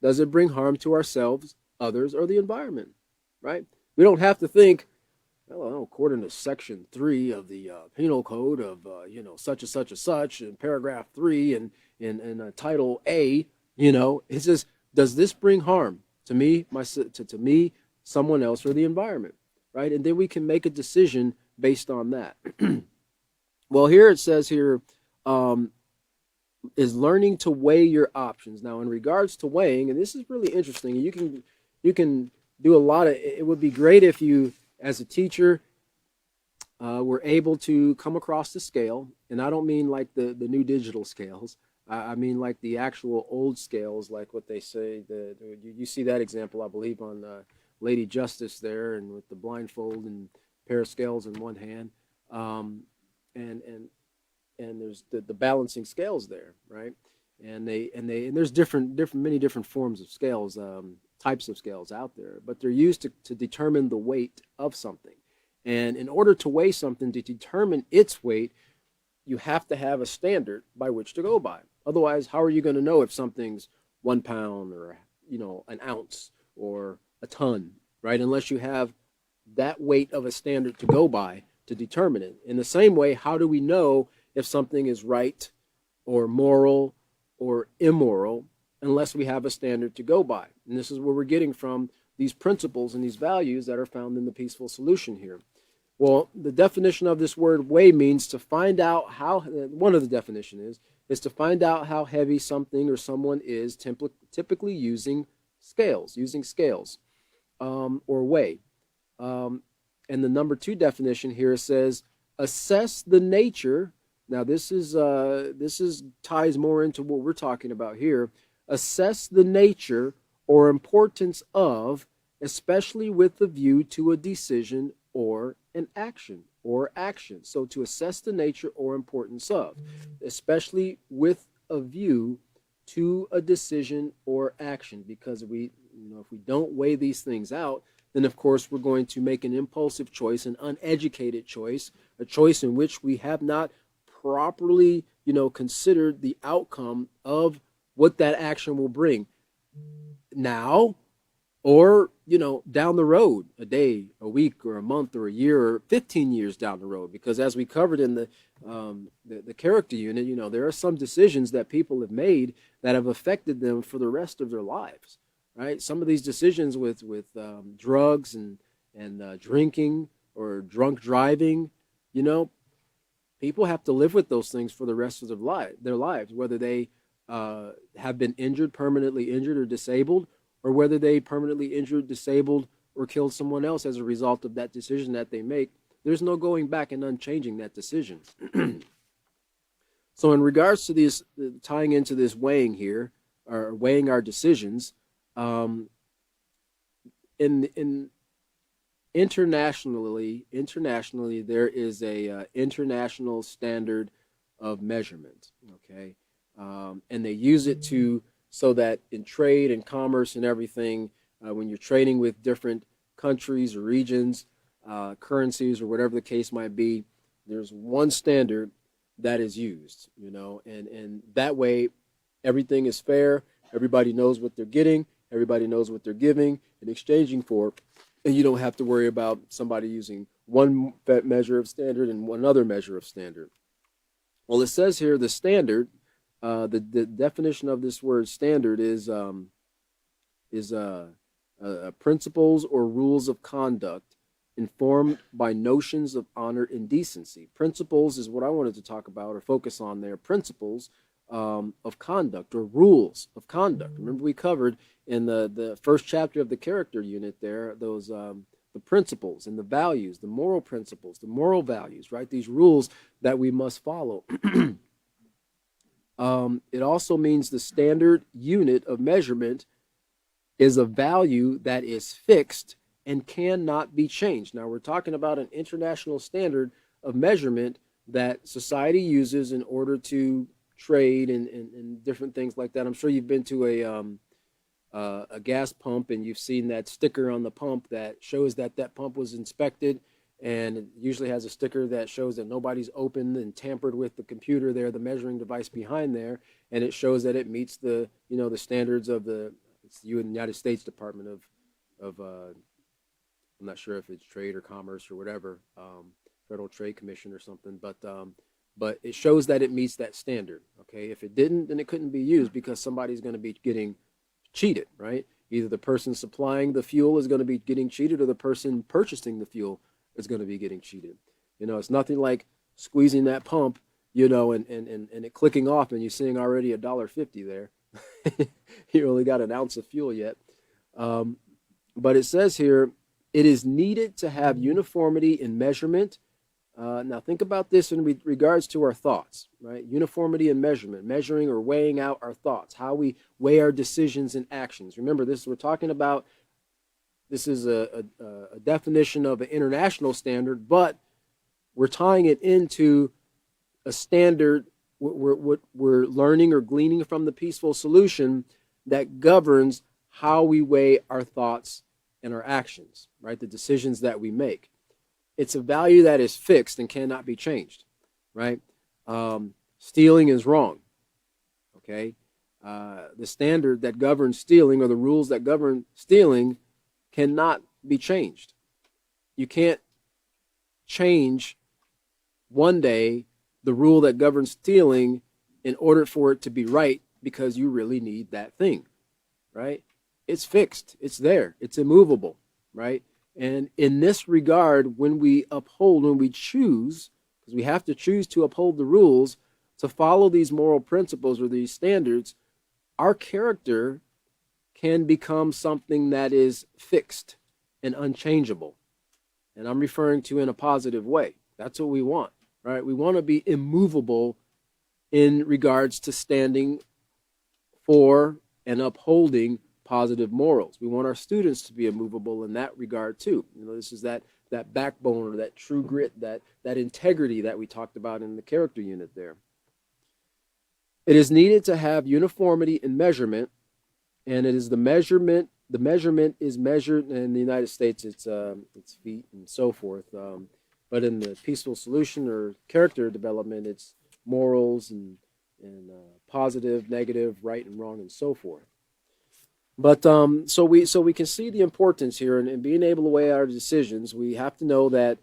does it bring harm to ourselves, others, or the environment, right? We don't have to think, well, according to Section 3 of the Penal Code of, such and such and such, in Paragraph 3 and in Title A, it says, does this bring harm to me, to me, someone else, or the environment, right? And then we can make a decision based on that. Well, here it says here, is learning to weigh your options. Now, in regards to weighing, and this is really interesting, you can do a lot of, it would be great if you, as a teacher, were able to come across the scale, and I don't mean like the new digital scales. I mean like the actual old scales, like what they say. You see that example, I believe, on Lady Justice there, and with the blindfold and pair of scales in one hand, and there's the balancing scales there, right? And there's many different forms of scales, types of scales out there, but they're used to determine the weight of something. And in order to weigh something, to determine its weight, you have to have a standard by which to go by. Otherwise, how are you going to know if something's 1 pound or an ounce or a ton, right? Unless you have that weight of a standard to go by to determine it. In the same way, how do we know if something is right or moral or immoral unless we have a standard to go by. And this is where we're getting from these principles and these values that are found in the peaceful solution here. Well, the definition of this word weigh means to find out how, one of the definition is to find out how heavy something or someone is, typically using scales, or weigh. And the number 2 definition here says assess the nature. Now this is ties more into what we're talking about here. Assess the nature or importance of, especially with a view to a decision or an action or action. So to assess the nature or importance of, especially with a view to a decision or action, because if we don't weigh these things out, then of course we're going to make an impulsive choice, an uneducated choice, a choice in which we have not properly, considered the outcome of what that action will bring now, or down the road, a day, a week, or a month, or a year, or 15 years down the road. Because as we covered in the character unit, there are some decisions that people have made that have affected them for the rest of their lives. Right? Some of these decisions with drugs and drinking or drunk driving, people have to live with those things for the rest of their lives, whether they have been permanently injured or disabled, or whether they permanently injured, disabled, or killed someone else as a result of that decision that they make. There's no going back and unchanging that decision. So in regards to this, tying into this weighing here, or weighing our decisions, internationally, there is a international standard of measurement. Okay, and they use it so that in trade and commerce and everything, when you're trading with different countries or regions, currencies, or whatever the case might be, there's one standard that is used. And that way, everything is fair. Everybody knows what they're getting. Everybody knows what they're giving and exchanging for, and you don't have to worry about somebody using one measure of standard and one other measure of standard. Well, it says here the standard, the definition of this word standard is principles or rules of conduct informed by notions of honor and decency. Principles is what I wanted to talk about or focus on there. Principles of conduct, or rules of conduct. Remember, we covered in the first chapter of the character unit there those the principles and the values, the moral principles, the moral values, right? These rules that we must follow. It also means the standard unit of measurement is a value that is fixed and cannot be changed. Now, we're talking about an international standard of measurement that society uses in order to trade and different things like that. I'm sure you've been to a gas pump and you've seen that sticker on the pump that shows that pump was inspected, and it usually has a sticker that shows that nobody's opened and tampered with the computer there, the measuring device behind there, and it shows that it meets the the standards of the United States Department of I'm not sure if it's trade or commerce or whatever, Federal Trade Commission or something, but it shows that it meets that standard. Okay, if it didn't, then it couldn't be used because somebody's going to be getting cheated, right? Either the person supplying the fuel is going to be getting cheated, or the person purchasing the fuel is going to be getting cheated. It's nothing like squeezing that pump, and it clicking off, and you're seeing already $1.50 there. You only got an ounce of fuel yet. But it says here, it is needed to have uniformity in measurement. Now think about this in regards to our thoughts, right? Uniformity in measurement, measuring or weighing out our thoughts, how we weigh our decisions and actions. Remember, this is a definition of an international standard, but we're tying it into a standard we're learning or gleaning from the peaceful solution that governs how we weigh our thoughts and our actions, right? The decisions that we make. It's a value that is fixed and cannot be changed, right? Stealing is wrong, okay? The standard that governs stealing, or the rules that govern stealing, cannot be changed. You can't change one day the rule that governs stealing in order for it to be right because you really need that thing, right? It's fixed, it's there, it's immovable, right? And in this regard, when we choose, because we have to choose to uphold the rules, to follow these moral principles or these standards, our character can become something that is fixed and unchangeable. And I'm referring to in a positive way. That's what we want, right? We want to be immovable in regards to standing for and upholding positive morals. We want our students to be immovable in that regard too. This is that backbone or that true grit, that integrity that we talked about in the character unit there. It is needed to have uniformity in measurement, and it is the measurement. The measurement is measured in the United States. It's feet and so forth. But in the peaceful solution or character development, it's morals and positive, negative, right and wrong, and so forth. But so we can see the importance here in being able to weigh our decisions. We have to know that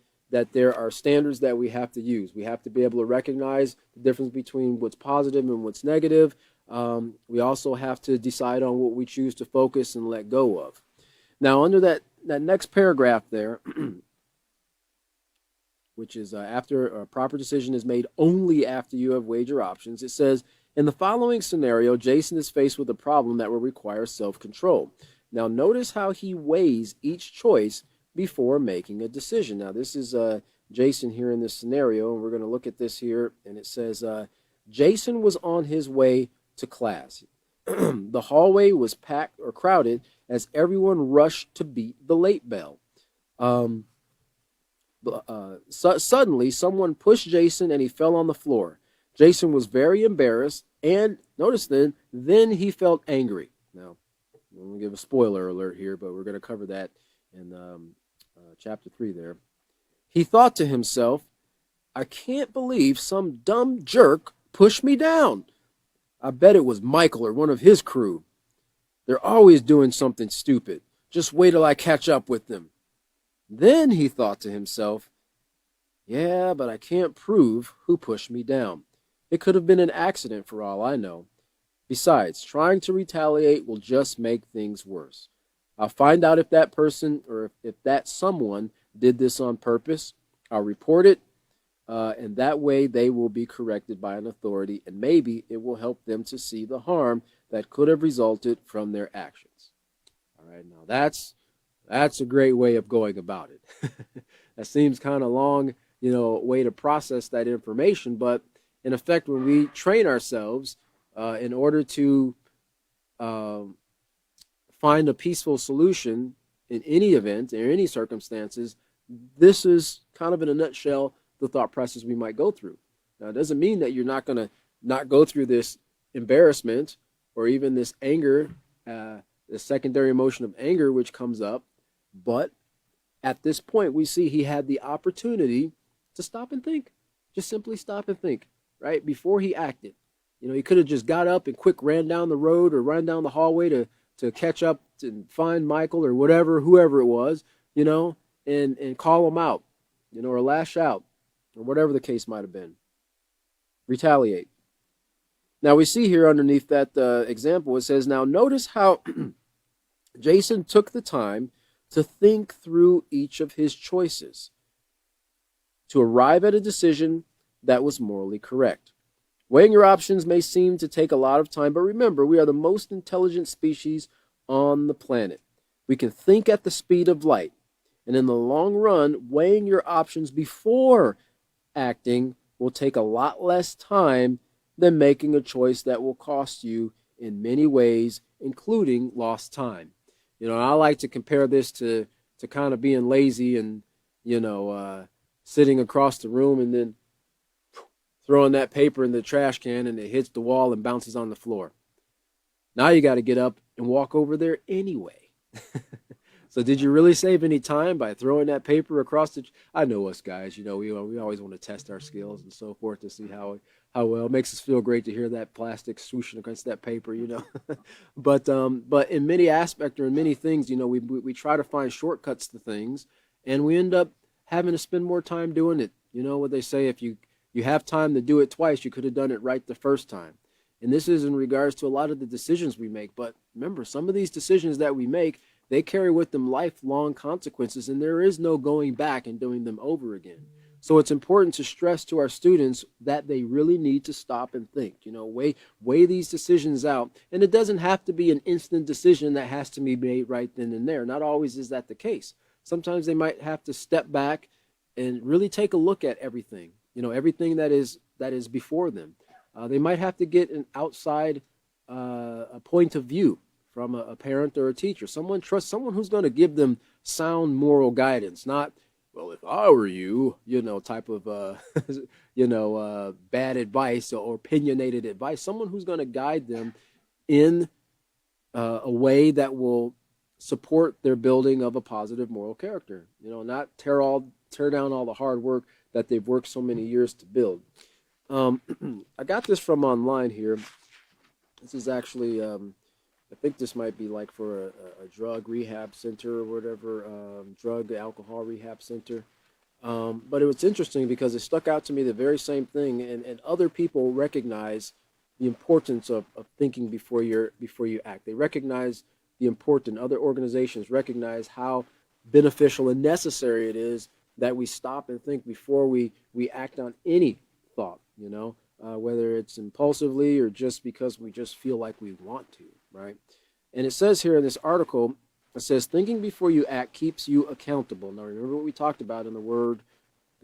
there are standards that we have to use. We have to be able to recognize the difference between what's positive and what's negative. We also have to decide on what we choose to focus and let go of. Now, under that next paragraph there, which is after a proper decision is made only after you have weighed your options, it says, in the following scenario, Jason is faced with a problem that will require self-control. Now, notice how he weighs each choice before making a decision. Now, this is Jason here in this scenario, and we're going to look at this here, and it says, Jason was on his way to class. The hallway was packed or crowded as everyone rushed to beat the late bell. Suddenly, someone pushed Jason and he fell on the floor. Jason was very embarrassed, and notice then he felt angry. Now, I'm going to give a spoiler alert here, but we're going to cover that in chapter 3 there. He thought to himself, I can't believe some dumb jerk pushed me down. I bet it was Michael or one of his crew. They're always doing something stupid. Just wait till I catch up with them. Then he thought to himself, yeah, but I can't prove who pushed me down. It could have been an accident for all I know. Besides, trying to retaliate will just make things worse. I'll find out if that person or if that someone did this on purpose. I'll report it, and that way they will be corrected by an authority, and maybe it will help them to see the harm that could have resulted from their actions. All right, now that's a great way of going about it. That seems kind of long, way to process that information, but in effect, when we train ourselves in order to find a peaceful solution in any event or any circumstances, this is kind of in a nutshell the thought process we might go through. Now, it doesn't mean that you're not going to not go through this embarrassment or even this anger, the secondary emotion of anger which comes up, but at this point we see he had the opportunity to stop and think. Just simply stop and think, right, before he acted. He could have just got up and quick ran down the road or ran down the hallway to catch up and find Michael or whoever it was, and call him out, or lash out, or whatever the case might have been. Retaliate. Now we see here underneath that example, it says, now notice how Jason took the time to think through each of his choices to arrive at a decision that was morally correct. Weighing your options may seem to take a lot of time, but remember, we are the most intelligent species on the planet. We can think at the speed of light. And in the long run, weighing your options before acting will take a lot less time than making a choice that will cost you in many ways, including lost time. I like to compare this to kind of being lazy and, sitting across the room and then throwing that paper in the trash can and it hits the wall and bounces on the floor. Now you got to get up and walk over there anyway. So did you really save any time by throwing that paper across the... I know us guys, we always want to test our skills and so forth to see how well. It makes us feel great to hear that plastic swooshing against that paper, But in many aspects or in many things, we try to find shortcuts to things, and we end up having to spend more time doing it. What they say, if you have time to do it twice, you could have done it right the first time. And this is in regards to a lot of the decisions we make. But remember, some of these decisions that we make, they carry with them lifelong consequences, and there is no going back and doing them over again. So it's important to stress to our students that they really need to stop and think, weigh these decisions out. And it doesn't have to be an instant decision that has to be made right then and there. Not always is that the case. Sometimes they might have to step back and really take a look at everything, everything that is before them. They might have to get an outside a point of view from a parent or a teacher, someone who's going to give them sound moral guidance, not, well, if I were you, type of, bad advice or opinionated advice, someone who's going to guide them in a way that will support their building of a positive moral character, not tear down all the hard work that they've worked so many years to build. I got this from online here. This is actually, I think this might be like for a drug rehab center or whatever, drug alcohol rehab center. But it was interesting because it stuck out to me the very same thing, and other people recognize the importance of thinking before you act. They recognize the importance. Other organizations recognize how beneficial and necessary it is that we stop and think before we act on any thought, whether it's impulsively or just because we just feel like we want to, right? And it says here in this article, it says, thinking before you act keeps you accountable. Now, remember what we talked about in the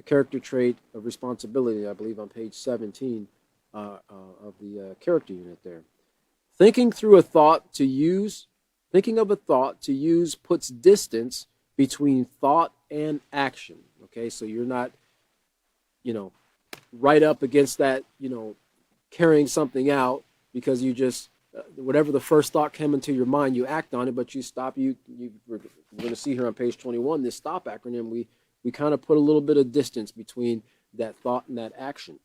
character trait of responsibility, I believe on page 17 of the character unit there. Thinking of a thought to use puts distance between thought and action. Okay, so you're not, right up against that, carrying something out because you just, whatever the first thought came into your mind, you act on it, but you stop. We're going to see here on page 21, this STOP acronym, we kind of put a little bit of distance between that thought and that action.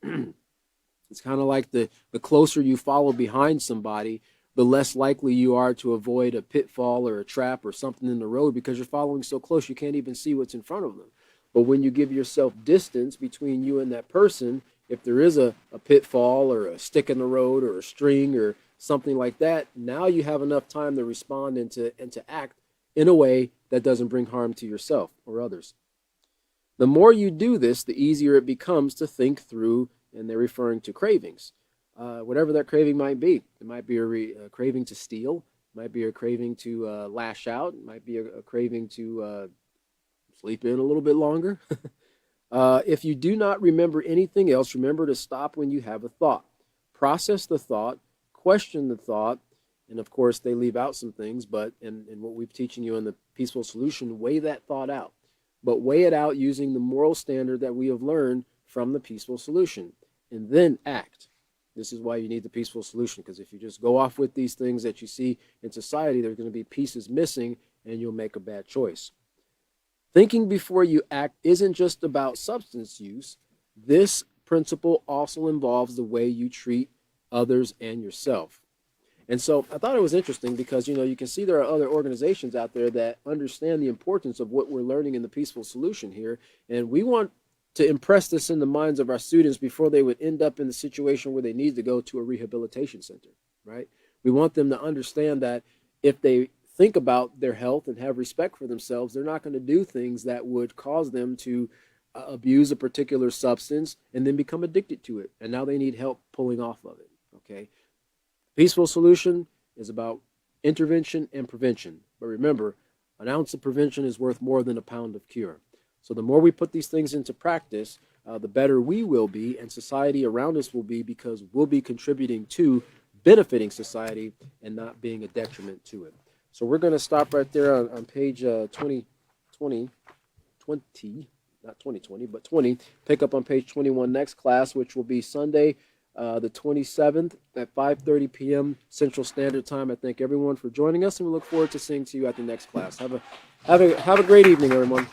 It's kind of like the closer you follow behind somebody, the less likely you are to avoid a pitfall or a trap or something in the road because you're following so close you can't even see what's in front of them. But when you give yourself distance between you and that person, if there is a pitfall or a stick in the road or a string or something like that, now you have enough time to respond and to act in a way that doesn't bring harm to yourself or others. The more you do this, the easier it becomes to think through, and they're referring to cravings. Whatever that craving might be. It might be a craving to steal. It might be a craving to lash out. It might be a craving to sleep in a little bit longer. If you do not remember anything else, remember to stop when you have a thought. Process the thought, question the thought, and of course they leave out some things, but in what we're teaching you in the Peaceful Solution, weigh that thought out. But weigh it out using the moral standard that we have learned from the Peaceful Solution, and then act. This is why you need the Peaceful Solution, because if you just go off with these things that you see in society, there's going to be pieces missing, and you'll make a bad choice. Thinking before you act isn't just about substance use. This principle also involves the way you treat others and yourself. And so I thought it was interesting because, you can see there are other organizations out there that understand the importance of what we're learning in the Peaceful Solution here. And we want to impress this in the minds of our students before they would end up in the situation where they need to go to a rehabilitation center, right? We want them to understand that if they think about their health and have respect for themselves, they're not going to do things that would cause them to abuse a particular substance and then become addicted to it. And now they need help pulling off of it, okay? Peaceful Solution is about intervention and prevention. But remember, an ounce of prevention is worth more than a pound of cure. So the more we put these things into practice, the better we will be and society around us will be, because we'll be contributing to benefiting society and not being a detriment to it. So we're going to stop right there on page 20, not 2020, but 20. Pick up on page 21 next class, which will be Sunday, the 27th at 5:30 p.m. Central Standard Time. I thank everyone for joining us, and we look forward to seeing you at the next class. Have a great evening, everyone.